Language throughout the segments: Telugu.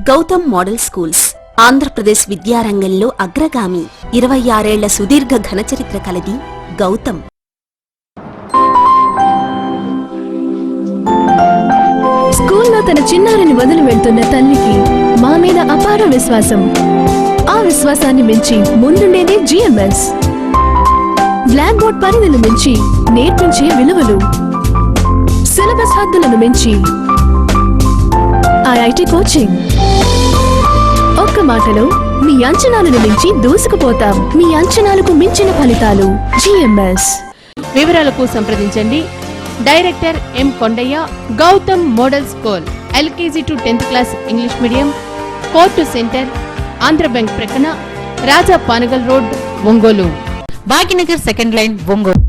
గౌతమ్ మోడల్ స్కూల్స్ ఆంధ్రప్రదేశ్ విద్యారంగంలో అగ్రగామి 26 ఏళ్ల సుదీర్ఘ ఘనచరిత్ర కలది గౌతమ్. స్కూల్లో తన చిన్నారిని వదిలి వెళ్తున్న తల్లికి మా మీద అపార విశ్వాసం. ఆ విశ్వాసాన్ని మించి ముందుండేదే జిఎంఎస్. బ్లాక్ బోర్డ్ పరిధిని మించి నేర్పించే విలువలు, సిలబస్ హద్దులను మించి ఐఐటి కోచింగ్. ఒక్క మాటలో మీ అంచనాలను మించి దూసుకుపోతాం. మీ అంచనాలకు మించిన ఫలితాలు జిఎంఎస్. వివరాలకు సంప్రదించండి director M Kondaiah, Gautam model school, LKG to 10th class English medium, court centre, Andhra bank ప్రక్కన, Raja Panagal road, Ongole. Bhagyanagar second line, Ongole.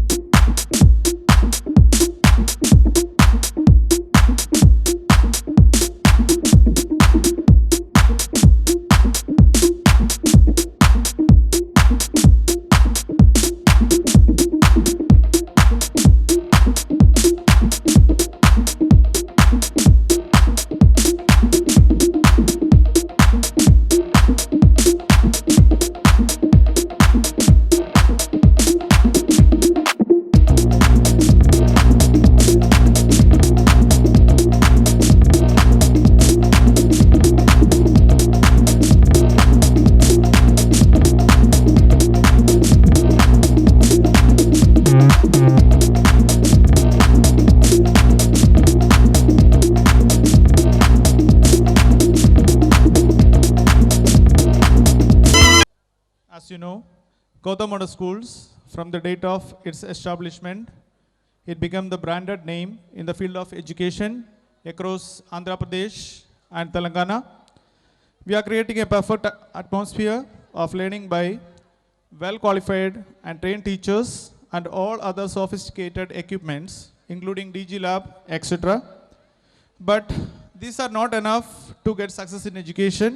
As you know, Gautam Model Schools, from the date of its establishment, it became the branded name in the field of education across Andhra Pradesh and Telangana. We are creating a perfect atmosphere of learning by well-qualified and trained teachers and all other sophisticated equipments, including DG Lab, etc. But these are not enough to get success in education.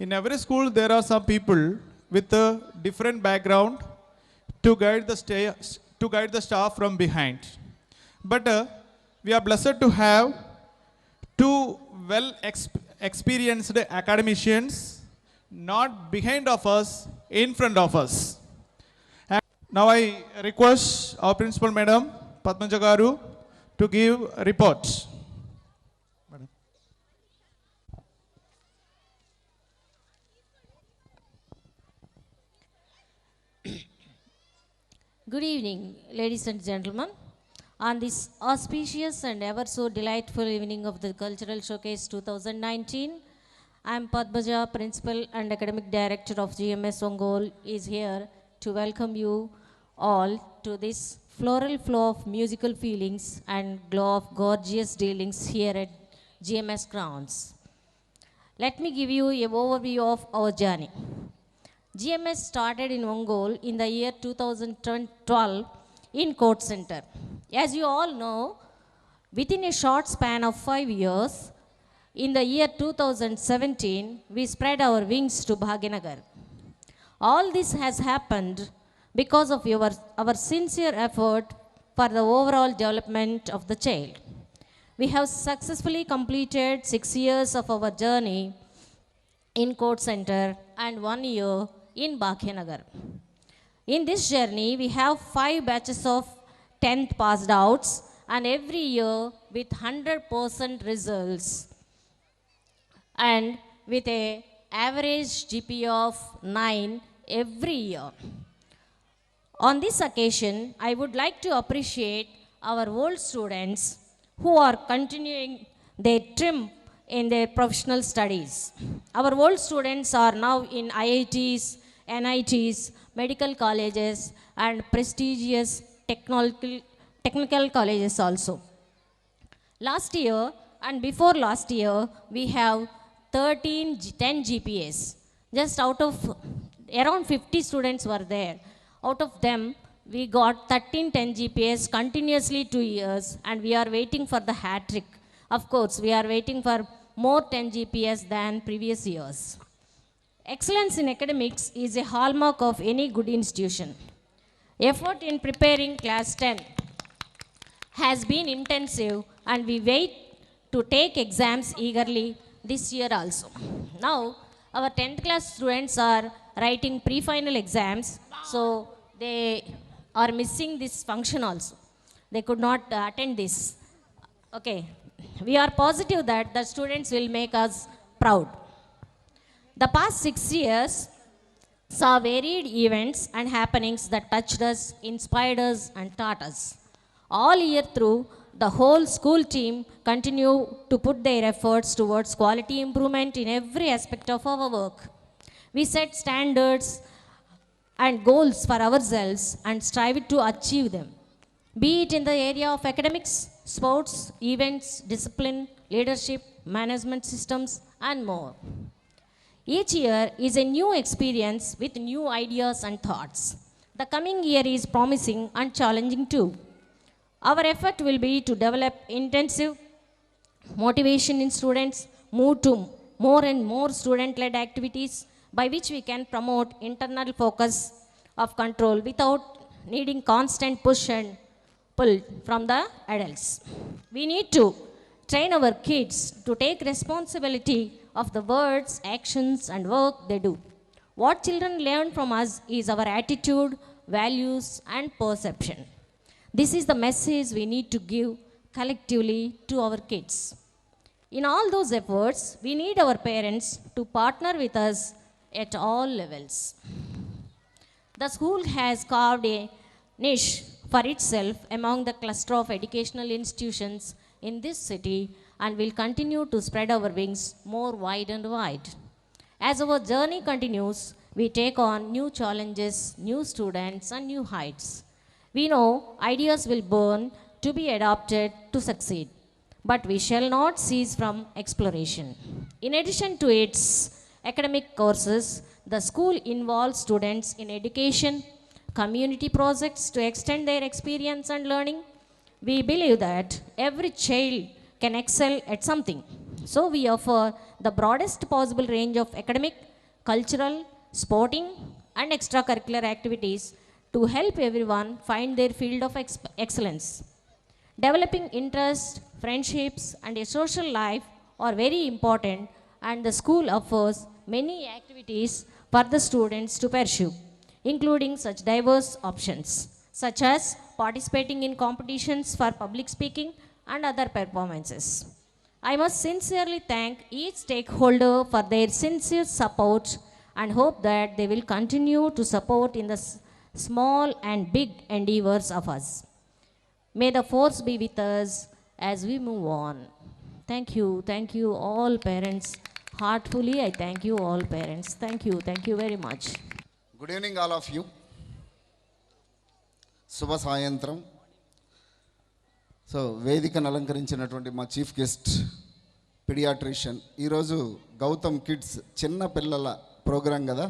In every school, there are some people with a different background to guide the staff from behind. But we are blessed to have two experienced academicians, not behind of us, in front of us. And now I request our principal madam, Padmaja Garu, to give a report. Good evening, ladies and gentlemen. On this auspicious and ever so delightful evening of the Cultural Showcase 2019, I am Padmaja, Principal and Academic Director of GMS Ongole, is here to welcome you all to this floral flow of musical feelings and glow of gorgeous dealings here at GMS grounds. Let me give you an overview of our journey. GMS started in Ongole in the year 2012 in Court Center. As you all know, within a short span of 5 years, in the year 2017, we spread our wings to Bhagyanagar. All this has happened because of our sincere effort for the overall development of the child. We have successfully completed 6 years of our journey in Court Center and 1 year in Bhagyanagar. In this journey, we have 5 batches of 10th passed outs and every year with 100% results and with a average GPA of 9 every year. On this occasion, I would like to appreciate our old students who are continuing their trim in their professional studies. Our old students are now in IITs, NITs, medical colleges and prestigious technical colleges also. Last year and before last year, we have 10 GPAs. Just out of around 50 students were there. Out of them, we got 13 10 GPS continuously 2 years, and we are waiting for the hat trick. Of course, we are waiting for more 10 GPS than previous years. Excellence in academics is a hallmark of any good institution. Effort in preparing class 10 has been intensive, and we wait to take exams eagerly this year also. Now, our 10th class students are writing pre-final exams, so they are missing this function also. They could not attend this. Okay, we are positive that the students will make us proud. The past 6 years saw varied events and happenings that touched us, inspired us, and taught us. All year through, the whole school team continue to put their efforts towards quality improvement in every aspect of our work. We set standards and goals for ourselves and strive to achieve them, be it in the area of academics, sports, events, discipline, leadership, management systems, and more. Each year is a new experience with new ideas and thoughts. The coming year is promising and challenging too. Our effort will be to develop intensive motivation in students, move to more and more student-led activities by which we can promote internal focus of control without needing constant push and pull from the adults. We need to train our kids to take responsibility of the words, actions, and work they do. What children learn from us is our attitude, values, and perception. This is the message we need to give collectively to our kids. In all those efforts, we need our parents to partner with us at all levels. The school has carved a niche for itself among the cluster of educational institutions in this city and will continue to spread our wings more wide and wide. As our journey continues, we take on new challenges, new students, and new heights. We know ideas will burn to be adopted to succeed, but we shall not cease from exploration. In addition to its academic courses, the school involves students in education, community projects to extend their experience and learning. We believe that every child can excel at something. So we offer the broadest possible range of academic, cultural, sporting, and extracurricular activities to help everyone find their field of excellence. Developing interest, friendships, and a social life are very important, and the school offers many activities for the students to pursue, including such diverse options, such as participating in competitions for public speaking and other performances. I must sincerely thank each stakeholder for their sincere support and hope that they will continue to support in the small and big endeavors of us. May the force be with us as we move on. Thank you all parents. Heartfully, I thank you all parents. Thank you very much. Good evening all of you. శుభ సాయంత్రం. సో వేదికను అలంకరించినటువంటి మా చీఫ్ గెస్ట్ పిడియాట్రిషియన్, ఈరోజు గౌతమ్ కిడ్స్ చిన్న పిల్లల ప్రోగ్రాం కదా,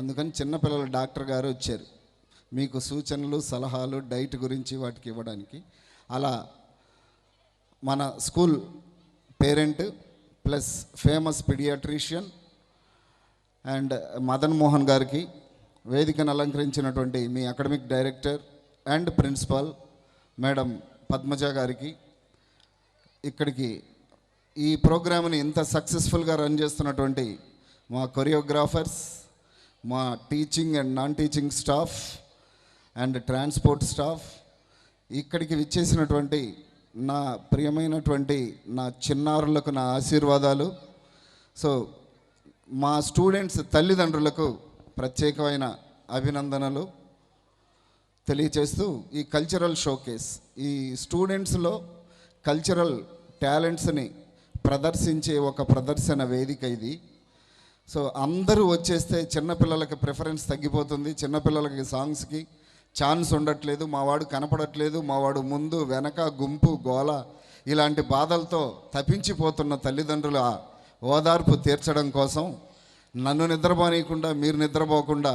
అందుకని చిన్నపిల్లల డాక్టర్ గారు వచ్చారు మీకు సూచనలు సలహాలు డైట్ గురించి వాటికి ఇవ్వడానికి. అలా మన school parent plus famous paediatrician and Madan Mohan గారికి, వేదికను అలంకరించినటువంటి మీ academic director and principal madam Padmaja గారికి, ఇక్కడికి ఈ ప్రోగ్రామ్ని ఇంత సక్సెస్ఫుల్గా రన్ చేస్తున్నటువంటి మా కొరియోగ్రాఫర్స్, మా teaching and non teaching staff and transport staff, ఇక్కడికి విచ్చేసినటువంటి నా ప్రియమైనటువంటి నా చిన్నారులకు నా ఆశీర్వాదాలు. సో మా స్టూడెంట్స్ తల్లిదండ్రులకు ప్రత్యేకమైన అభినందనలు తెలియచేస్తూ, ఈ కల్చరల్ షోకేస్, ఈ స్టూడెంట్స్లో కల్చరల్ టాలెంట్స్ని ప్రదర్శించే ఒక ప్రదర్శన వేదిక ఇది. సో అందరూ వచ్చేస్తే చిన్నపిల్లలకి ప్రిఫరెన్స్ తగ్గిపోతుంది, చిన్నపిల్లలకి సాంగ్స్కి ఛాన్స్ ఉండట్లేదు, మావాడు కనపడట్లేదు, మావాడు ముందు వెనక గుంపు గోల ఇలాంటి బాధలతో తప్పించిపోతున్న తల్లిదండ్రుల ఓదార్పు తీర్చడం కోసం నన్ను నిద్రపోనీయకుండా మీరు నిద్రపోకుండా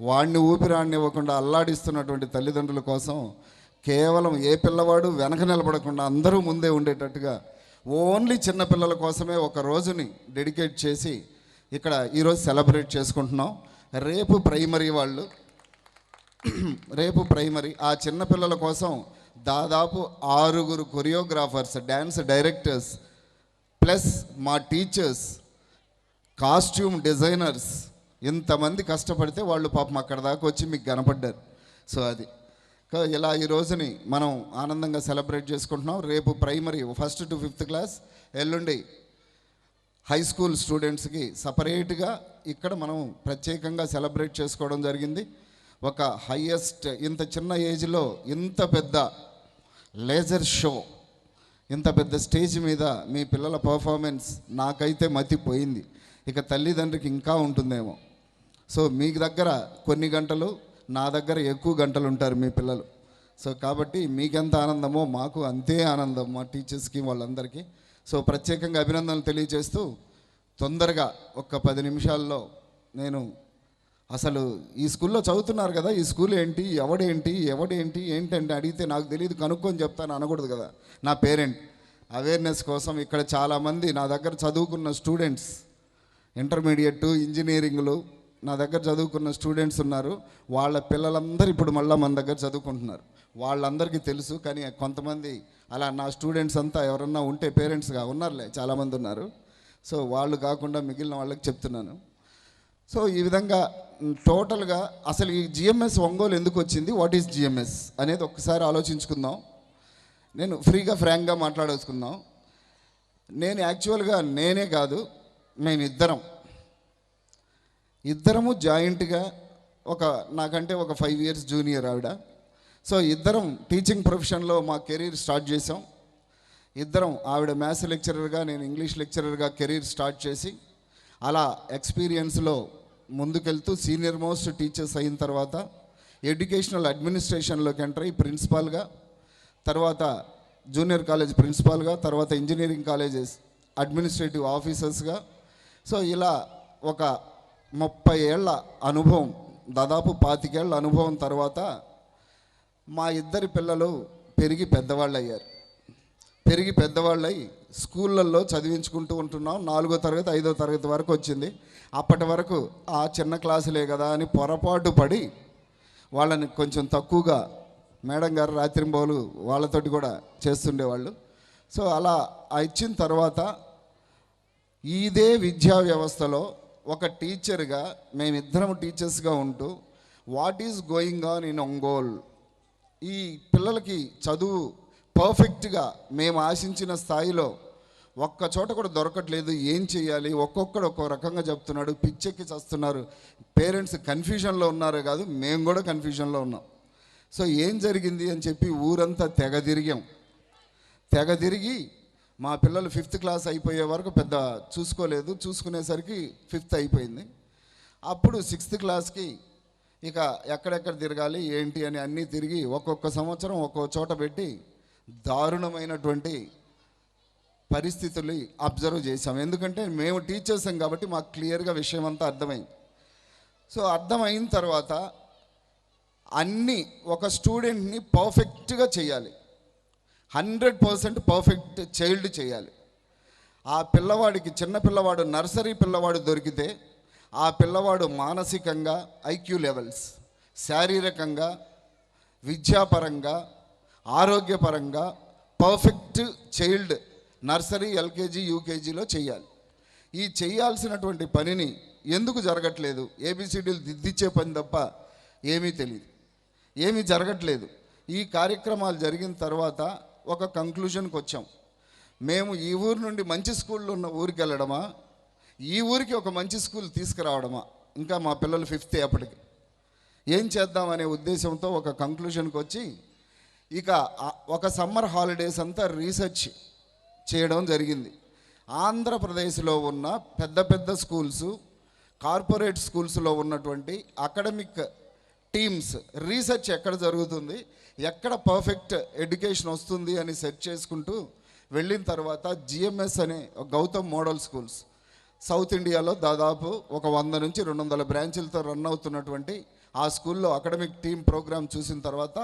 వాడిని ఊపిరాడనివ్వకుండా అల్లాడిస్తున్నటువంటి తల్లిదండ్రుల కోసం కేవలం ఏ పిల్లవాడు వెనక నిలబడకుండా అందరూ ముందే ఉండేటట్టుగా ఓన్లీ చిన్నపిల్లల కోసమే ఒక రోజుని డెడికేట్ చేసి ఇక్కడ ఈరోజు సెలబ్రేట్ చేసుకుంటున్నాం. రేపు ప్రైమరీ ఆ చిన్నపిల్లల కోసం దాదాపు 6 కొరియోగ్రాఫర్స్, డ్యాన్స్ డైరెక్టర్స్, ప్లస్ మా టీచర్స్, కాస్ట్యూమ్ డిజైనర్స్, ఇంతమంది కష్టపడితే వాళ్ళు పాపం అక్కడ దాకా వచ్చి మీకు కనపడ్డారు. సో అది ఇలా ఈ రోజుని మనం ఆనందంగా సెలబ్రేట్ చేసుకుంటున్నాం. రేపు primary 1st to 5th class, ఎల్లుండి హై స్కూల్ స్టూడెంట్స్కి సపరేట్గా ఇక్కడ మనం ప్రత్యేకంగా సెలబ్రేట్ చేసుకోవడం జరిగింది. ఒక హైయెస్ట్ ఇంత చిన్న ఏజ్లో ఇంత పెద్ద లేజర్ షో, ఇంత పెద్ద స్టేజ్ మీద మీ పిల్లల పర్ఫార్మెన్స్ నాకైతే మతిపోయింది. ఇక తల్లిదండ్రికి ఇంకా ఉంటుందేమో. సో మీ దగ్గర కొన్ని గంటలు, నా దగ్గర ఎక్కువ గంటలు ఉంటారు మీ పిల్లలు. సో కాబట్టి మీకెంత ఆనందమో మాకు అంతే ఆనందం, మా టీచర్స్కి వాళ్ళందరికీ. సో ప్రత్యేకంగా అభినందనలు తెలియజేస్తూ తొందరగా ఒక 10 నిమిషాల్లో నేను అసలు ఈ స్కూల్లో చదువుతున్నారు కదా, ఈ స్కూల్ ఏంటి, ఎవడేంటి ఏంటంటే అడిగితే నాకు తెలియదు కనుక్కొని చెప్తాను అనకూడదు కదా. నా పేరెంట్ అవేర్నెస్ కోసం ఇక్కడ చాలామంది నా దగ్గర చదువుకున్న స్టూడెంట్స్, ఇంటర్మీడియట్, ఇంజనీరింగ్లు నా దగ్గర చదువుకున్న స్టూడెంట్స్ ఉన్నారు. వాళ్ళ పిల్లలందరూ ఇప్పుడు మళ్ళీ మన దగ్గర చదువుకుంటున్నారు. వాళ్ళందరికీ తెలుసు. కానీ కొంతమంది అలా నా స్టూడెంట్స్ అంతా ఎవరన్నా ఉంటే పేరెంట్స్గా ఉన్నారులే, చాలామంది ఉన్నారు. సో వాళ్ళు కాకుండా మిగిలిన వాళ్ళకి చెప్తున్నాను. సో ఈ విధంగా టోటల్గా అసలు ఈ జిఎంఎస్ ఒంగోలు ఎందుకు వచ్చింది, వాట్ ఈస్ జిఎంఎస్ అనేది ఒక్కసారి ఆలోచించుకుందాం. నేను ఫ్రీగా ఫ్రాంక్గా మాట్లాడేసుకుందాం. నేను యాక్చువల్గా నేనే కాదు, ఇద్దరము జాయింట్గా నాకంటే ఒక 5 years జూనియర్ ఆవిడ. సో ఇద్దరం టీచింగ్ ప్రొఫెషన్లో మా కెరీర్ స్టార్ట్ చేసాం. ఆవిడ మ్యాథ్స్ లెక్చరర్గా, నేను ఇంగ్లీష్ లెక్చరర్గా కెరీర్ స్టార్ట్ చేసి అలా ఎక్స్పీరియన్స్లో ముందుకెళ్తూ సీనియర్ మోస్ట్ టీచర్స్ అయిన తర్వాత ఎడ్యుకేషనల్ అడ్మినిస్ట్రేషన్లోకి ఎంటర్ అయ్యి ప్రిన్సిపాల్గా, తర్వాత జూనియర్ కాలేజ్ ప్రిన్సిపాల్గా, తర్వాత ఇంజనీరింగ్ కాలేజెస్ అడ్మినిస్ట్రేటివ్ ఆఫీసర్స్గా. సో ఇలా ఒక 30 ఏళ్ల అనుభవం, దాదాపు 25 ఏళ్ల అనుభవం తర్వాత మా ఇద్దరి పిల్లలు పెరిగి పెద్దవాళ్ళయి స్కూళ్ళల్లో చదివించుకుంటూ ఉంటున్నాం. 4వ తరగతి 5వ తరగతి వరకు వచ్చింది. అప్పటి వరకు ఆ చిన్న క్లాసులే కదా అని పొరపాటు పడి వాళ్ళని కొంచెం తక్కువగా మేడం గారు రాత్రింబోలు వాళ్ళతోటి కూడా చేస్తుండేవాళ్ళు. సో అలా ఇచ్చిన తర్వాత ఇదే విద్యా వ్యవస్థలో ఒక టీచర్గా మేమిద్దరం టీచర్స్గా ఉంటూ what is going on in Ongole, ఈ పిల్లలకి చదువు పర్ఫెక్ట్గా మేము ఆశించిన స్థాయిలో ఒక్క చోట కూడా దొరకట్లేదు, ఏం చేయాలి, ఒక్కొక్కడు ఒక్కో రకంగా చెప్తున్నాడు, పిచ్చెక్కి చస్తున్నారు, పేరెంట్స్ కన్ఫ్యూజన్లో ఉన్నారు కాదు, మేము కూడా కన్ఫ్యూజన్లో ఉన్నాం. సో ఏం జరిగింది అని చెప్పి ఊరంతా తెగ తిరిగి మా పిల్లలు 5th క్లాస్ అయిపోయే వరకు పెద్ద చూసుకోలేదు, చూసుకునేసరికి 5th అయిపోయింది. అప్పుడు 6th క్లాస్కి ఇక ఎక్కడెక్కడ తిరగాలి ఏంటి అని అన్నీ తిరిగి ఒక్కొక్క సంవత్సరం ఒక్కో చోట పెట్టి దారుణమైనటువంటి పరిస్థితులు అబ్జర్వ్ చేసాం. ఎందుకంటే మేము టీచర్సం కాబట్టి మాకు క్లియర్గా విషయం అంతా అర్థమైంది. సో అర్థమైన తర్వాత అన్నీ ఒక స్టూడెంట్ని పర్ఫెక్ట్గా చేయాలి, 100% పర్ఫెక్ట్ చైల్డ్ చేయాలి. ఆ పిల్లవాడికి చిన్న పిల్లవాడు, నర్సరీ పిల్లవాడు దొరికితే ఆ పిల్లవాడు మానసికంగా, ఐక్యూ లెవెల్స్, శారీరకంగా, విద్యాపరంగా, ఆరోగ్యపరంగా పర్ఫెక్ట్ చైల్డ్ నర్సరీ, ఎల్కేజీ, యూకేజీలో చేయాలి. ఈ చేయాల్సినటువంటి పనిని ఎందుకు జరగట్లేదు, ఏబిసిడీలు దిద్దిచ్చే పని తప్ప ఏమీ తెలియదు, ఏమీ జరగట్లేదు. ఈ కార్యక్రమాలు జరిగిన తర్వాత ఒక కంక్లూజన్కి వచ్చాం. మేము ఈ ఊరు నుండి మంచి స్కూళ్ళు ఉన్న ఊరికి వెళ్ళడమా, ఈ ఊరికి ఒక మంచి స్కూల్ తీసుకురావడమా, ఇంకా మా పిల్లలు 5th అప్పటికి ఏం చేద్దామనే ఉద్దేశంతో ఒక కంక్లూజన్కి వచ్చి ఇక ఒక సమ్మర్ హాలిడేస్ అంతా రీసెర్చ్ చేయడం జరిగింది. ఆంధ్రప్రదేశ్లో ఉన్న పెద్ద స్కూల్స్, కార్పొరేట్ స్కూల్స్లో ఉన్నటువంటి అకాడమిక్ టీమ్స్ రీసెర్చ్ ఎక్కడ జరుగుతుంది, ఎక్కడ పర్ఫెక్ట్ ఎడ్యుకేషన్ వస్తుంది అని సెర్చ్ చేసుకుంటూ వెళ్ళిన తర్వాత జిఎంఎస్ అనే గౌతమ్ మోడల్ స్కూల్స్, సౌత్ ఇండియాలో దాదాపు ఒక 100 నుంచి 200 బ్రాంచులతో రన్ అవుతున్నటువంటి ఆ స్కూల్లో అకాడమిక్ టీమ్ ప్రోగ్రామ్ చూసిన తర్వాత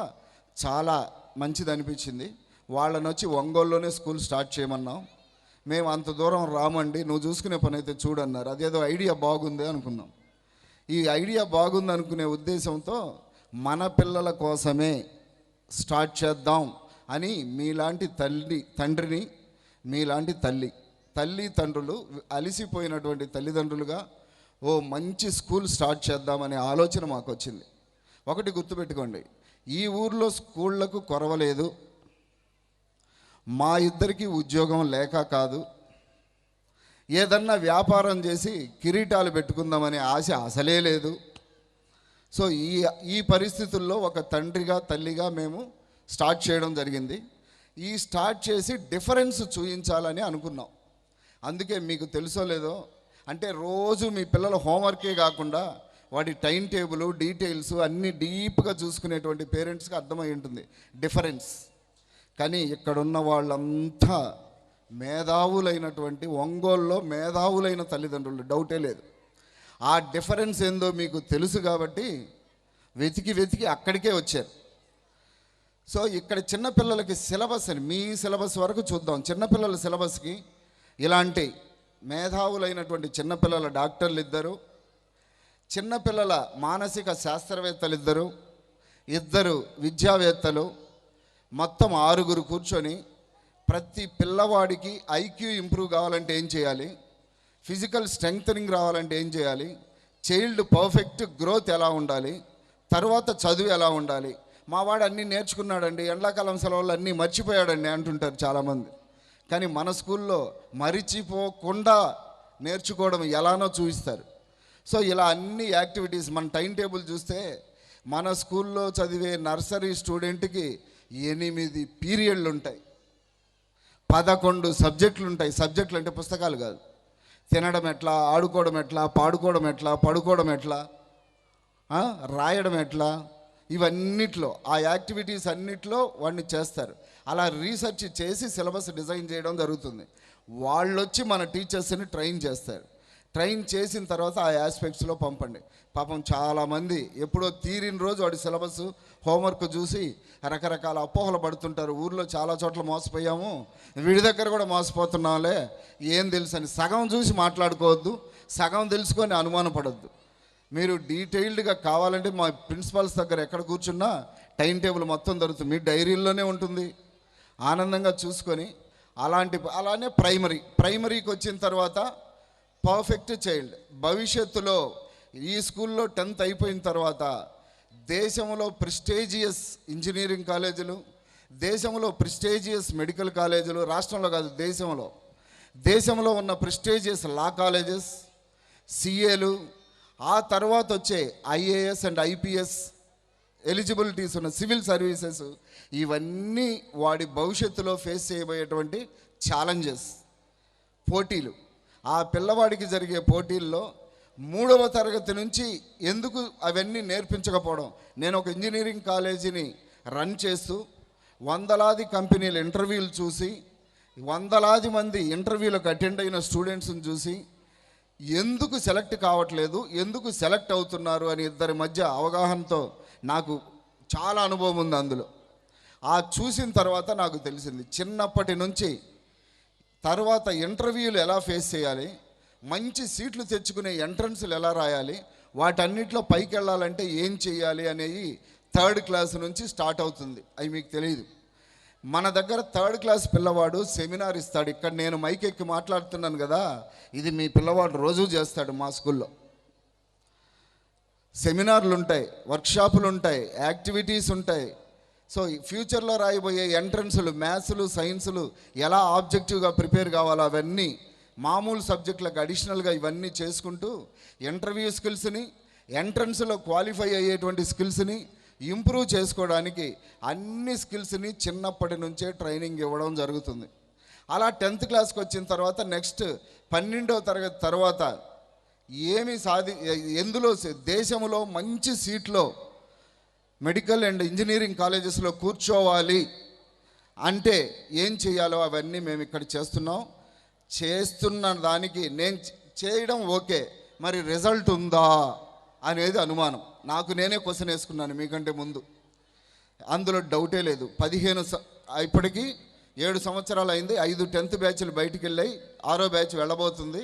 చాలా మంచిది అనిపించింది. వాళ్ళని వచ్చి ఒంగోలులోనే స్కూల్ స్టార్ట్ చేయమన్నాం. మేము అంత దూరం రామండి, నువ్వు చూసుకునే పని అయితే చూడన్నారు. అదేదో ఐడియా బాగుంది అనుకున్నాం. ఈ ఐడియా బాగుంది అనుకునే ఉద్దేశంతో మన పిల్లల కోసమే స్టార్ట్ చేద్దాం అని మీలాంటి తండ్రిని, మీలాంటి తల్లిదండ్రులు అలిసిపోయినటువంటి తల్లిదండ్రులుగా ఓ మంచి స్కూల్ స్టార్ట్ చేద్దామనే ఆలోచన మాకు వచ్చింది. ఒకటి గుర్తుపెట్టుకోండి, ఈ ఊర్లో స్కూళ్లకు కొరవలేదు. మా ఇద్దరికి ఉద్యోగం లేక కాదు, ఏదన్నా వ్యాపారం చేసి కిరీటాలు పెట్టుకుందామనే ఆశ అసలే లేదు. సో ఈ పరిస్థితుల్లో ఒక తండ్రిగా తల్లిగా మేము స్టార్ట్ చేయడం జరిగింది. ఈ స్టార్ట్ చేసి డిఫరెన్స్ చూపించాలని అనుకున్నాం. అందుకే మీకు తెలుసో లేదో, అంటే రోజు మీ పిల్లల హోంవర్కే కాకుండా వాటి టైం టేబుల్ డీటెయిల్స్ అన్నీ డీప్గా చూసుకునేటువంటి పేరెంట్స్కి అర్థమై ఉంటుంది డిఫరెన్స్. కానీ ఇక్కడున్న వాళ్ళంతా మేధావులైనటువంటి, ఒంగోలులో మేధావులైన తల్లిదండ్రులు, డౌటే లేదు. ఆ డిఫరెన్స్ ఏందో మీకు తెలుసు కాబట్టి వెతికి అక్కడికే వచ్చారు. సో ఇక్కడ చిన్నపిల్లలకి సిలబస్ అని, మీ సిలబస్ వరకు చూద్దాం. చిన్నపిల్లల సిలబస్కి ఇలాంటి మేధావులైనటువంటి చిన్నపిల్లల డాక్టర్లు ఇద్దరు, చిన్నపిల్లల మానసిక శాస్త్రవేత్తలు ఇద్దరు విద్యావేత్తలు, మొత్తం 6 కూర్చొని ప్రతి పిల్లవాడికి ఐక్యూ ఇంప్రూవ్ కావాలంటే ఏం చేయాలి, ఫిజికల్ స్ట్రెంగ్తనింగ్ రావాలంటే ఏం చేయాలి, చైల్డ్ పర్ఫెక్ట్ గ్రోత్ ఎలా ఉండాలి, తర్వాత చదువు ఎలా ఉండాలి. మా వాడు అన్నీ నేర్చుకున్నాడండి, ఎండాకాలం సెలవులు అన్నీ మర్చిపోయాడండి అంటుంటారు చాలామంది. కానీ మన స్కూల్లో మరిచిపోకుండా నేర్చుకోవడం ఎలానో చూపిస్తారు. సో ఇలా అన్ని యాక్టివిటీస్, మన టైం టేబుల్ చూస్తే మన స్కూల్లో చదివే నర్సరీ స్టూడెంట్కి 8 పీరియడ్లు ఉంటాయి, 11 సబ్జెక్టులు ఉంటాయి. సబ్జెక్టులు అంటే పుస్తకాలు కాదు. తినడం ఎట్లా, ఆడుకోవడం ఎట్లా, పాడుకోవడం ఎట్లా, పడుకోవడం ఎట్లా, రాయడం ఎట్లా, ఇవన్నిట్లో ఆ యాక్టివిటీస్ అన్నిట్లో వాడిని చేస్తారు. అలా రీసెర్చ్ చేసి సిలబస్ డిజైన్ చేయడం జరుగుతుంది. వాళ్ళు వచ్చి మన టీచర్స్ని ట్రైన్ చేస్తారు. ట్రైన్ చేసిన తర్వాత ఆ ఆస్పెక్ట్స్లో పంపండి. పాపం చాలామంది ఎప్పుడో తీరిన రోజు వాడి సిలబస్ హోంవర్క్ చూసి రకరకాల అపోహలు పడుతుంటారు. ఊర్లో చాలా చోట్ల మోసపోయాము, వీడి దగ్గర కూడా మోసపోతున్నాంలే, ఏం తెలుసు అని. సగం చూసి మాట్లాడుకోవద్దు, సగం తెలుసుకొని అనుమానం పడద్దు. మీరు డీటెయిల్డ్గా కావాలంటే మా ప్రిన్సిపాల్స్ దగ్గర ఎక్కడ కూర్చున్నా టైం టేబుల్ మొత్తం దొరుకుతుంది, మీ డైరీల్లోనే ఉంటుంది. ఆనందంగా చూసుకొని అలానే ప్రైమరీకి వచ్చిన తర్వాత పర్ఫెక్ట్ చైల్డ్. భవిష్యత్తులో ఈ స్కూల్లో 10th అయిపోయిన తర్వాత దేశంలో ప్రెస్టీజియస్ ఇంజనీరింగ్ కాలేజీలు, దేశంలో ప్రెస్టీజియస్ మెడికల్ కాలేజీలు, రాష్ట్రంలో కాదు దేశంలో ఉన్న ప్రెస్టీజియస్ లా కాలేజెస్, సిఏలు, ఆ తర్వాత వచ్చే ఐఏఎస్ అండ్ ఐపీఎస్ ఎలిజిబిలిటీస్ ఉన్న సివిల్ సర్వీసెస్, ఇవన్నీ వాడి భవిష్యత్తులో ఫేస్ చేయబోయేటువంటి ఛాలెంజెస్, పోటీలు. ఆ పిల్లవాడికి జరిగే పోటీల్లో 3వ తరగతి నుంచి ఎందుకు అవన్నీ నేర్పించకపోవడం. నేను ఒక ఇంజనీరింగ్ కాలేజీని రన్ చేస్తూ వందలాది కంపెనీల ఇంటర్వ్యూలు చూసి, వందలాది మంది ఇంటర్వ్యూలకు అటెండ్ అయిన స్టూడెంట్స్ని చూసి ఎందుకు సెలెక్ట్ కావట్లేదు, ఎందుకు సెలెక్ట్ అవుతున్నారు అని ఇద్దరి మధ్య అవగాహనతో నాకు చాలా అనుభవం ఉంది అందులో. ఆ చూసిన తర్వాత నాకు తెలిసింది చిన్నప్పటి నుంచి తర్వాత ఇంటర్వ్యూలు ఎలా ఫేస్ చేయాలి, మంచి సీట్లు తెచ్చుకునే ఎంట్రన్స్లు ఎలా రాయాలి, వాటన్నిటిలో పైకి వెళ్ళాలంటే ఏం చేయాలి అనేవి 3rd క్లాస్ నుంచి స్టార్ట్ అవుతుంది. అవి మీకు తెలియదు. మన దగ్గర 3rd క్లాస్ పిల్లవాడు సెమినార్ ఇస్తాడు. ఇక్కడ నేను మైక్ ఎక్కి మాట్లాడుతున్నాను కదా, ఇది మీ పిల్లవాడు రోజు చేస్తాడు. మా స్కూల్లో సెమినార్లు ఉంటాయి, వర్క్షాపులు ఉంటాయి, యాక్టివిటీస్ ఉంటాయి. సో ఫ్యూచర్లో రాయబోయే ఎంట్రన్స్లు, మ్యాథ్స్లు, సైన్సులు ఎలా ఆబ్జెక్టివ్గా ప్రిపేర్ కావాలో అవన్నీ మామూలు సబ్జెక్టులకు అడిషనల్గా ఇవన్నీ చేసుకుంటూ ఇంటర్వ్యూ స్కిల్స్ని, ఎంట్రన్స్లో క్వాలిఫై అయ్యేటువంటి స్కిల్స్ని ఇంప్రూవ్ చేసుకోవడానికి అన్ని స్కిల్స్ని చిన్నప్పటి నుంచే ట్రైనింగ్ ఇవ్వడం జరుగుతుంది. అలా 10th క్లాస్కి వచ్చిన తర్వాత నెక్స్ట్ 12వ తరగతి తర్వాత ఎందులో దేశంలో మంచి సీట్లో మెడికల్ అండ్ ఇంజనీరింగ్ కాలేజెస్లో కూర్చోవాలి అంటే ఏం చేయాలో అవన్నీ మేము ఇక్కడ చేస్తున్న దానికి నేను చేయడం ఓకే, మరి రిజల్ట్ ఉందా అనేది అనుమానం. నాకు నేనే క్వశ్చన్ వేసుకున్నాను మీకంటే ముందు, అందులో డౌటే లేదు. ఇప్పటికీ 7 సంవత్సరాలు అయింది. 5 10th బ్యాచ్లు బయటికి వెళ్ళాయి, 6వ బ్యాచ్ వెళ్ళబోతుంది.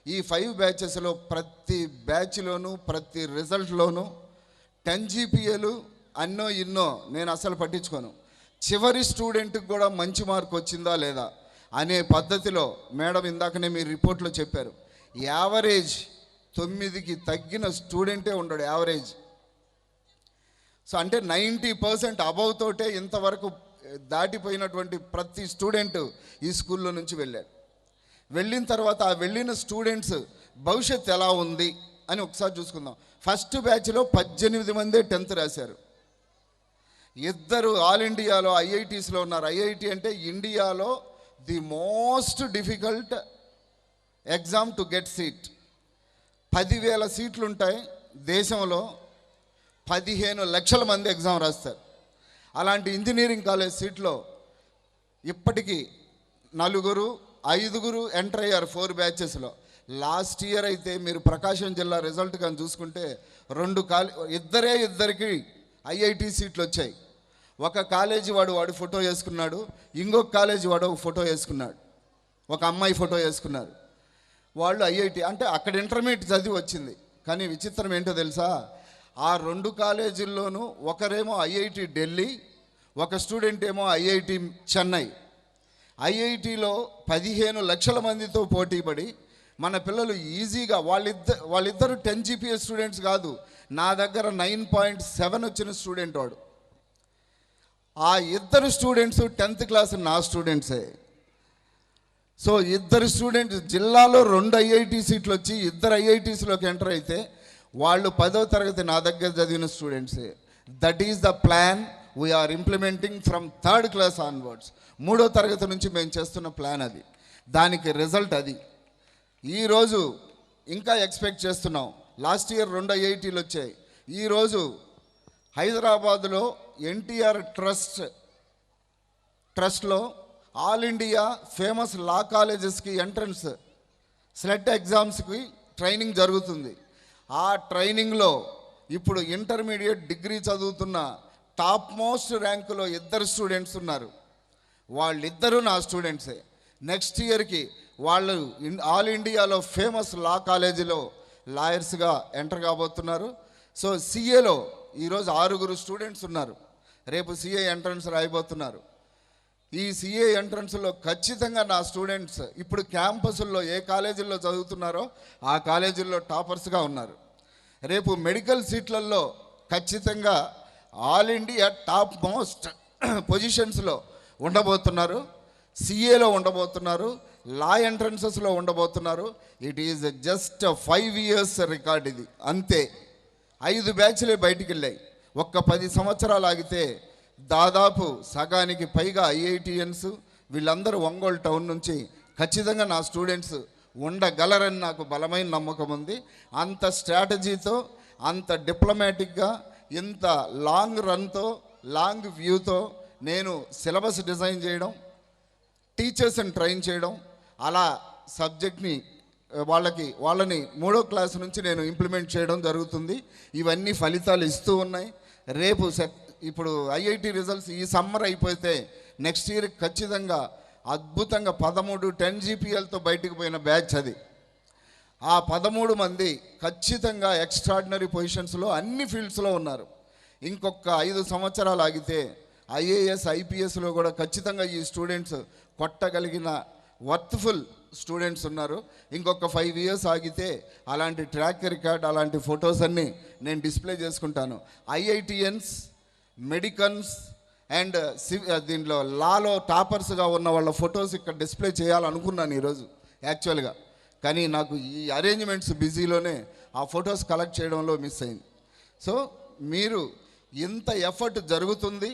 ఈ 5 బ్యాచెస్లో ప్రతి బ్యాచ్లోనూ ప్రతి రిజల్ట్లోనూ 10 GPAలు అన్నో ఇన్నో నేను అసలు పట్టించుకోను. చివరి స్టూడెంట్కి కూడా మంచి మార్క్ వచ్చిందా లేదా అనే పద్ధతిలో మేడం ఇందాకనే మీరు రిపోర్ట్లో చెప్పారు, యావరేజ్ 9కి తగ్గిన స్టూడెంటే ఉండడు యావరేజ్. సో అంటే 90% అబవ్ తోటే ఇంతవరకు దాటిపోయినటువంటి ప్రతి స్టూడెంట్ ఈ స్కూల్లో నుంచి వెళ్ళాడు. వెళ్ళిన తర్వాత ఆ వెళ్ళిన స్టూడెంట్స్ భవిష్యత్తు ఎలా ఉంది అని ఒకసారి చూసుకుందాం. ఫస్ట్ బ్యాచ్లో 18 మందే 10th రాశారు. 2 ఆల్ ఇండియాలో ఐఐటీస్లో ఉన్నారు. ఐఐటి అంటే ఇండియాలో the most difficult exam to get seat. 10,000 సీట్లు ఉంటాయి దేశంలో, 15 లక్షల మంది ఎగ్జామ్ రాస్తారు. అలాంటి ఇంజనీరింగ్ కాలేజ్ సీట్లో ఇప్పటికీ 5 ఎంటర్ అయ్యారు 4 బ్యాచెస్లో. లాస్ట్ ఇయర్ అయితే మీరు ప్రకాశం జిల్లా రిజల్ట్ కానీ చూసుకుంటే 2 ఐఐటి సీట్లు వచ్చాయి. ఒక కాలేజీ వాడు ఫోటో వేసుకున్నాడు, ఇంకొక కాలేజీ వాడు ఒక ఫోటో వేసుకున్నాడు, ఒక అమ్మాయి ఫోటో వేసుకున్నారు. వాళ్ళు ఐఐటి అంటే అక్కడ ఇంటర్మీడియట్ చదివి వచ్చింది. కానీ విచిత్రం ఏంటో తెలుసా, ఆ 2 కాలేజీల్లోనూ ఒకరేమో ఐఐటి ఢిల్లీ, ఒక స్టూడెంట్ ఏమో ఐఐటి చెన్నై. ఐఐటిలో 15 లక్షల మందితో పోటీపడి మన పిల్లలు ఈజీగా వాళ్ళిద్దరు 10 GPA స్టూడెంట్స్ కాదు, నా దగ్గర 9.7 వచ్చిన స్టూడెంట్ వాడు. ఆ 2 స్టూడెంట్స్ 10th క్లాస్ నా స్టూడెంట్సే. సో 2 స్టూడెంట్స్ జిల్లాలో 2 ఐఐటి సీట్లు వచ్చి 2 ఐఐటీస్లోకి ఎంటర్ అయితే వాళ్ళు 10వ తరగతి నా దగ్గర చదివిన స్టూడెంట్సే. That is the plan we are implementing from 3rd class onwards. 3వ తరగతి నుంచి మేము చేస్తున్న ప్లాన్ అది. దానికి రిజల్ట్ అది. ఈరోజు ఇంకా ఎక్స్పెక్ట్ చేస్తున్నాం. లాస్ట్ ఇయర్ 2 ఐఐటీలు వచ్చాయి. ఈరోజు హైదరాబాదులో ఎన్టీఆర్ ట్రస్ట్లో ఆల్ ఇండియా ఫేమస్ లా కాలేజెస్కి ఎంట్రన్స్ స్లెట్ ఎగ్జామ్స్కి ట్రైనింగ్ జరుగుతుంది. ఆ ట్రైనింగ్లో ఇప్పుడు ఇంటర్మీడియట్ డిగ్రీ చదువుతున్న టాప్ మోస్ట్ ర్యాంకులో 2 స్టూడెంట్స్ ఉన్నారు. వాళ్ళిద్దరూ నా స్టూడెంట్సే. నెక్స్ట్ ఇయర్కి వాళ్ళు ఆల్ ఇండియాలో ఫేమస్ లా కాలేజీలో లాయర్స్గా ఎంటర్ కాబోతున్నారు. సో సిఏలో ఈరోజు 6 స్టూడెంట్స్ ఉన్నారు, రేపు సిఏ ఎంట్రన్స్ రాయబోతున్నారు. ఈ సిఏ ఎంట్రన్స్లో ఖచ్చితంగా నా స్టూడెంట్స్ ఇప్పుడు క్యాంపస్ల్లో ఏ కాలేజీల్లో చదువుతున్నారో ఆ కాలేజీల్లో టాపర్స్గా ఉన్నారు. రేపు మెడికల్ సీట్లలో ఖచ్చితంగా ఆల్ ఇండియా టాప్ మోస్ట్ పొజిషన్స్లో ఉండబోతున్నారు. సిఏలో ఉండబోతున్నారు, లా ఎంట్రన్సెస్లో ఉండబోతున్నారు. It is just 5 years record ఇది, అంతే. 5 బ్యాచ్లే బయటికి వెళ్ళాయి. ఒక్క 10 సంవత్సరాలు ఆగితే దాదాపు సగానికి పైగా ఐఐటియన్స్ వీళ్ళందరూ ఒంగోలు టౌన్ నుంచి ఖచ్చితంగా నా స్టూడెంట్స్ ఉండగలరని నాకు బలమైన నమ్మకం ఉంది. అంత స్ట్రాటజీతో, అంత డిప్లొమాటిక్గా, ఇంత లాంగ్ రన్తో, లాంగ్ వ్యూతో నేను సిలబస్ డిజైన్ చేయడం, టీచర్స్ని ట్రైన్ చేయడం, అలా సబ్జెక్ట్ని వాళ్ళని 3వ క్లాస్ నుంచి నేను ఇంప్లిమెంట్ చేయడం జరుగుతుంది. ఇవన్నీ ఫలితాలు ఇస్తూ ఉన్నాయి. రేపు ఇప్పుడు ఐఐటి రిజల్ట్స్ ఈ సమ్మర్ అయిపోతే నెక్స్ట్ ఇయర్ ఖచ్చితంగా అద్భుతంగా 13 10 GPAలతో బయటకు పోయిన బ్యాచ్ అది. ఆ 13 మంది ఖచ్చితంగా ఎక్స్ట్రాడినరీ పొజిషన్స్లో అన్ని ఫీల్డ్స్లో ఉన్నారు. ఇంకొక 5 సంవత్సరాలు ఆగితే ఐఏఎస్ ఐపీఎస్లో కూడా ఖచ్చితంగా ఈ స్టూడెంట్స్ కొట్టగలిగిన వర్త్ఫుల్ స్టూడెంట్స్ ఉన్నారు. ఇంకొక 5 years ఆగితే అలాంటి ట్రాక్ రికార్డ్, అలాంటి ఫొటోస్ అన్నీ నేను డిస్ప్లే చేసుకుంటాను. ఐఐటియన్స్, మెడికన్స్ అండ్ దీంట్లో లాలో టాపర్స్గా ఉన్న వాళ్ళ ఫొటోస్ ఇక్కడ డిస్ప్లే చేయాలనుకున్నాను ఈరోజు యాక్చువల్గా. కానీ నాకు ఈ అరేంజ్మెంట్స్ బిజీలోనే ఆ ఫొటోస్ కలెక్ట్ చేయడంలో మిస్ అయింది. సో మీరు ఇంత ఎఫర్ట్ జరుగుతుంది.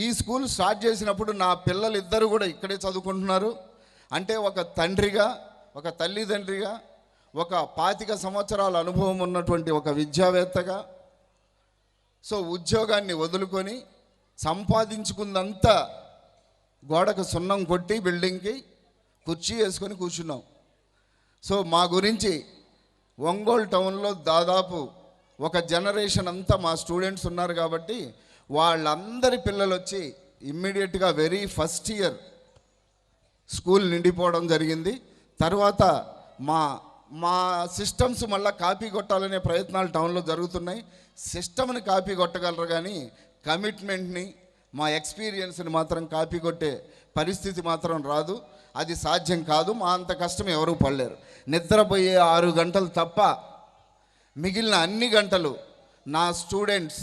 ఈ స్కూల్ స్టార్ట్ చేసినప్పుడు నా పిల్లలు ఇద్దరు కూడా ఇక్కడే చదువుకుంటున్నారు. అంటే ఒక తండ్రిగా, ఒక తల్లిదండ్రిగా, ఒక 25 సంవత్సరాల అనుభవం ఉన్నటువంటి ఒక విద్యావేత్తగా, సో ఉద్యోగాన్ని వదులుకొని సంపాదించుకుందంతా గోడకు సున్నం కొట్టి బిల్డింగ్కి కుర్చీ వేసుకొని కూర్చున్నాం. సో మా గురించి ఒంగోలు టౌన్లో దాదాపు ఒక జనరేషన్ అంతా మా స్టూడెంట్స్ ఉన్నారు కాబట్టి వాళ్ళందరి పిల్లలు వచ్చి ఇమ్మీడియట్గా వెరీ ఫస్ట్ ఇయర్ స్కూల్ నిండిపోవడం జరిగింది. తర్వాత మా సిస్టమ్స్ మళ్ళీ కాపీ కొట్టాలనే ప్రయత్నాలు టౌన్లో జరుగుతున్నాయి. సిస్టమ్ని కాపీ కొట్టగలరు కానీ కమిట్మెంట్ని, మా ఎక్స్పీరియన్స్ని మాత్రం కాపీ కొట్టే పరిస్థితి మాత్రం రాదు. అది సాధ్యం కాదు. మా అంత కష్టం ఎవరూ పడలేరు. నిద్రపోయే 6 గంటలు తప్ప మిగిలిన అన్ని గంటలు నా స్టూడెంట్స్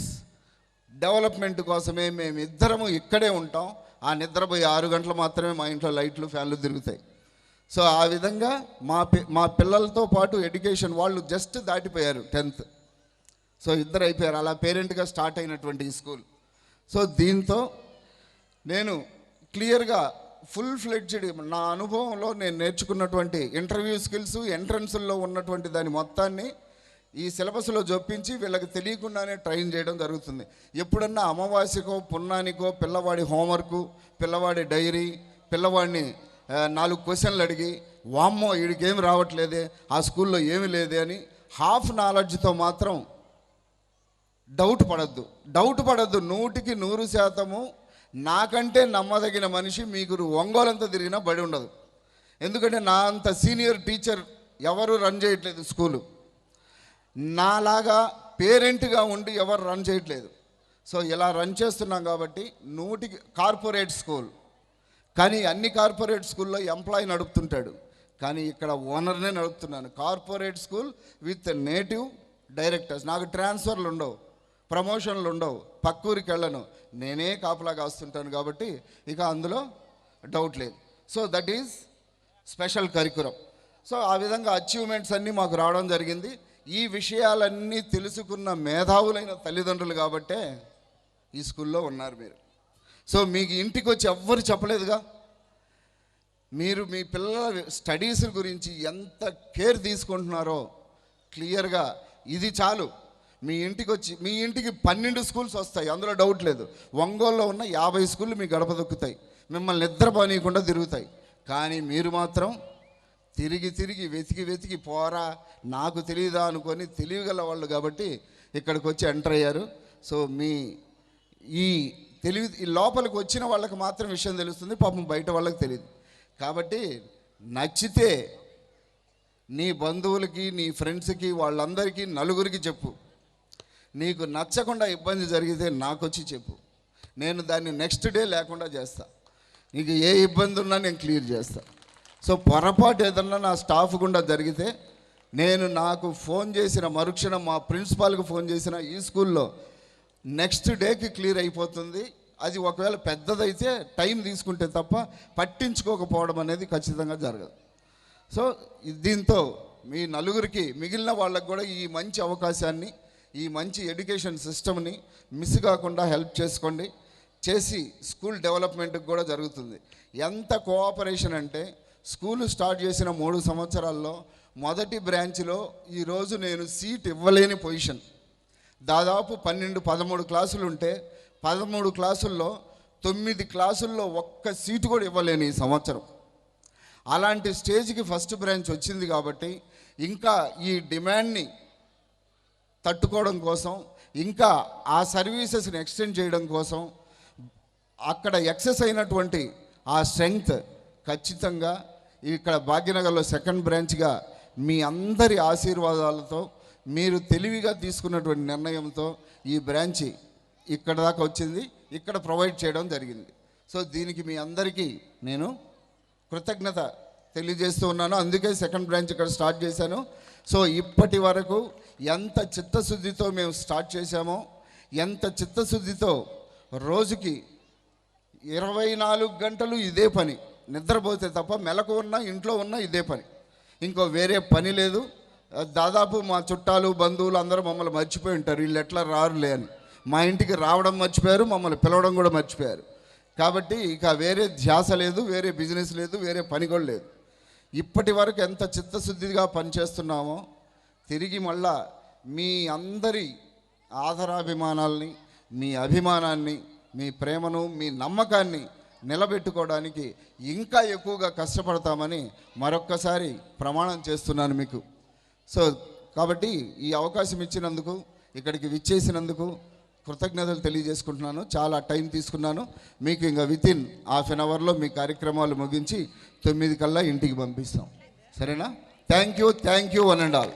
డెవలప్మెంట్ కోసమే మేము ఇద్దరము ఇక్కడే ఉంటాం. ఆ నిద్రపోయే 6 గంటలు మాత్రమే మా ఇంట్లో లైట్లు ఫ్యాన్లు తిరుగుతాయి. సో ఆ విధంగా మా పిల్లలతో పాటు ఎడ్యుకేషన్ వాళ్ళు జస్ట్ దాటిపోయారు 10th. సో ఇద్దరు అయిపోయారు. అలా పేరెంట్గా స్టార్ట్ అయినటువంటి ఈ స్కూల్. సో దీంతో నేను క్లియర్గా ఫుల్ ఫ్లెడ్జ్డ్ నా అనుభవంలో నేను నేర్చుకున్నటువంటి ఇంటర్వ్యూ స్కిల్స్, ఎంట్రన్స్లో ఉన్నటువంటి దాని మొత్తాన్ని ఈ సిలబస్లో జొప్పించి వీళ్ళకి తెలియకుండానే ట్రైన్ చేయడం జరుగుతుంది. ఎప్పుడన్నా అమావాస్యకో పున్నానికో పిల్లవాడి హోంవర్కు, పిల్లవాడి డైరీ, పిల్లవాడిని 4 క్వశ్చన్లు అడిగి వామ్మో వీడికేం రావట్లేదే, ఆ స్కూల్లో ఏమీ లేదే అని హాఫ్ నాలెడ్జ్తో మాత్రం డౌట్ పడద్దు. 100కి 100% నాకంటే నమ్మదగిన మనిషి మీకు ఒంగోలంతా తిరిగినా బడి ఉండదు. ఎందుకంటే నా అంత సీనియర్ టీచర్ ఎవరు రన్ చేయట్లేదు స్కూలు. నాలాగా పేరెంట్గా ఉండి ఎవరు రన్ చేయట్లేదు. సో ఇలా రన్ చేస్తున్నాం కాబట్టి 100కి కార్పొరేట్ స్కూల్. కానీ అన్ని కార్పొరేట్ స్కూల్లో ఎంప్లాయీ నడుపుతుంటాడు, కానీ ఇక్కడ ఓనర్నే నడుపుతున్నాను. Corporate school with native directors. నాకు ట్రాన్స్ఫర్లు ఉండవు, ప్రమోషన్లు ఉండవు, పక్కూరికి వెళ్ళను, నేనే కాపలా కాస్తుంటాను కాబట్టి ఇక అందులో డౌట్ లేదు. So that is special curriculum. So ఆ విధంగా అచీవ్మెంట్స్ అన్నీ మాకు రావడం జరిగింది. ఈ విషయాలన్నీ తెలుసుకున్న మేధావులైన తల్లిదండ్రులు కాబట్టే ఈ స్కూల్లో ఉన్నారు మీరు. సో మీకు ఇంటికి వచ్చి ఎవ్వరు చెప్పలేదుగా, మీరు మీ పిల్లల స్టడీస్ గురించి ఎంత కేర్ తీసుకుంటున్నారో క్లియర్గా ఇది చాలు. మీ ఇంటికి వచ్చి మీ ఇంటికి 12 స్కూల్స్ వస్తాయి, అందులో డౌట్ లేదు. ఒంగోలులో ఉన్న 50 స్కూళ్ళు మీ గడప దొక్కుతాయి, మిమ్మల్ని నిద్రపోనీయకుండా తిరుగుతాయి. కానీ మీరు మాత్రం తిరిగి వెతికి పోరా నాకు తెలియదా అనుకొని తెలియగల వాళ్ళు కాబట్టి ఇక్కడికి వచ్చి ఎంటర్ అయ్యారు. సో మీ ఈ లోపలికి వచ్చిన వాళ్ళకి మాత్రం విషయం తెలుస్తుంది, పాపం బయట వాళ్ళకి తెలియదు. కాబట్టి నచ్చితే నీ బంధువులకి, నీ ఫ్రెండ్స్కి, వాళ్ళందరికీ నలుగురికి చెప్పు. నీకు నచ్చకుండా ఇబ్బంది జరిగితే నాకు వచ్చి చెప్పు, నేను దాన్ని నెక్స్ట్ డే లేకుండా చేస్తా. నీకు ఏ ఇబ్బంది ఉన్నా నేను క్లియర్ చేస్తా. సో పొరపాటు ఏదన్నా నా స్టాఫ్ గుండా జరిగితే నాకు ఫోన్ చేసిన మరుక్షణం మా ప్రిన్సిపాల్కి ఫోన్ చేసిన ఈ స్కూల్లో నెక్స్ట్ డేకి క్లియర్ అయిపోతుంది. అది ఒకవేళ పెద్దదైతే టైం తీసుకుంటే తప్ప పట్టించుకోకపోవడం అనేది ఖచ్చితంగా జరగదు. సో దీంతో మీ నలుగురికి, మిగిలిన వాళ్ళకు కూడా ఈ మంచి అవకాశాన్ని, ఈ మంచి ఎడ్యుకేషన్ సిస్టమ్ని మిస్ కాకుండా హెల్ప్ చేసుకోండి. చేసి స్కూల్ డెవలప్మెంట్కి కూడా జరుగుతుంది. ఎంత కోఆపరేషన్ అంటే స్కూలు స్టార్ట్ చేసిన 3 సంవత్సరాల్లో మొదటి బ్రాంచ్లో ఈరోజు నేను సీట్ ఇవ్వలేని పొజిషన్. దాదాపు 12-13 క్లాసులు ఉంటే 13 క్లాసుల్లో 9 క్లాసుల్లో ఒక్క సీటు కూడా ఇవ్వలేని ఈ సంవత్సరం. అలాంటి స్టేజ్కి ఫస్ట్ బ్రాంచ్ వచ్చింది కాబట్టి ఇంకా ఈ డిమాండ్ని తట్టుకోవడం కోసం, ఇంకా ఆ సర్వీసెస్ని ఎక్స్టెండ్ చేయడం కోసం అక్కడ ఎక్సెస్ అయినటువంటి ఆ స్ట్రెంగ్త్ ఖచ్చితంగా ఇక్కడ భాగ్యనగర్లో సెకండ్ బ్రాంచ్గా మీ అందరి ఆశీర్వాదాలతో, మీరు తెలివిగా తీసుకున్నటువంటి నిర్ణయంతో ఈ బ్రాంచి ఇక్కడ దాకా వచ్చింది, ఇక్కడ ప్రొవైడ్ చేయడం జరిగింది. సో దీనికి మీ అందరికీ నేను కృతజ్ఞత తెలియజేస్తూ ఉన్నాను. అందుకే సెకండ్ బ్రాంచ్ ఇక్కడ స్టార్ట్ చేశాను. సో ఇప్పటి వరకు ఎంత చిత్తశుద్ధితో మేము స్టార్ట్ చేశామో, ఎంత చిత్తశుద్ధితో రోజుకి 24 గంటలు ఇదే పని, నిద్రపోతే తప్ప మెలకు ఉన్నా ఇంట్లో ఉన్నా ఇదే పని, ఇంకో వేరే పని లేదు. దాదాపు మా చుట్టాలు బంధువులు అందరూ మమ్మల్ని మర్చిపోయి ఉంటారు, వీళ్ళు ఎట్లా రారులే అని. మా ఇంటికి రావడం మర్చిపోయారు, మమ్మల్ని పిలవడం కూడా మర్చిపోయారు. కాబట్టి ఇక వేరే ధ్యాస లేదు, వేరే బిజినెస్ లేదు, వేరే పని కూడా లేదు. ఇప్పటి వరకు ఎంత చిత్తశుద్ధిగా పనిచేస్తున్నామో తిరిగి మళ్ళా మీ అందరి ఆదరాభిమానాల్ని, మీ అభిమానాన్ని, మీ ప్రేమను, మీ నమ్మకాన్ని నిలబెట్టుకోవడానికి ఇంకా ఎక్కువగా కష్టపడతామని మరొక్కసారి ప్రమాణం చేస్తున్నాను మీకు. సో కాబట్టి ఈ అవకాశం ఇచ్చినందుకు ఇక్కడికి విచ్చేసినందుకు కృతజ్ఞతలు తెలియజేసుకుంటున్నాను. చాలా టైం తీసుకున్నాను. మీకు ఇంకా వితిన్ హాఫ్ అన్ అవర్లో మీ కార్యక్రమాలు ముగించి 9 కల్లా ఇంటికి పంపిస్తాం. సరేనా? Thank you one and all.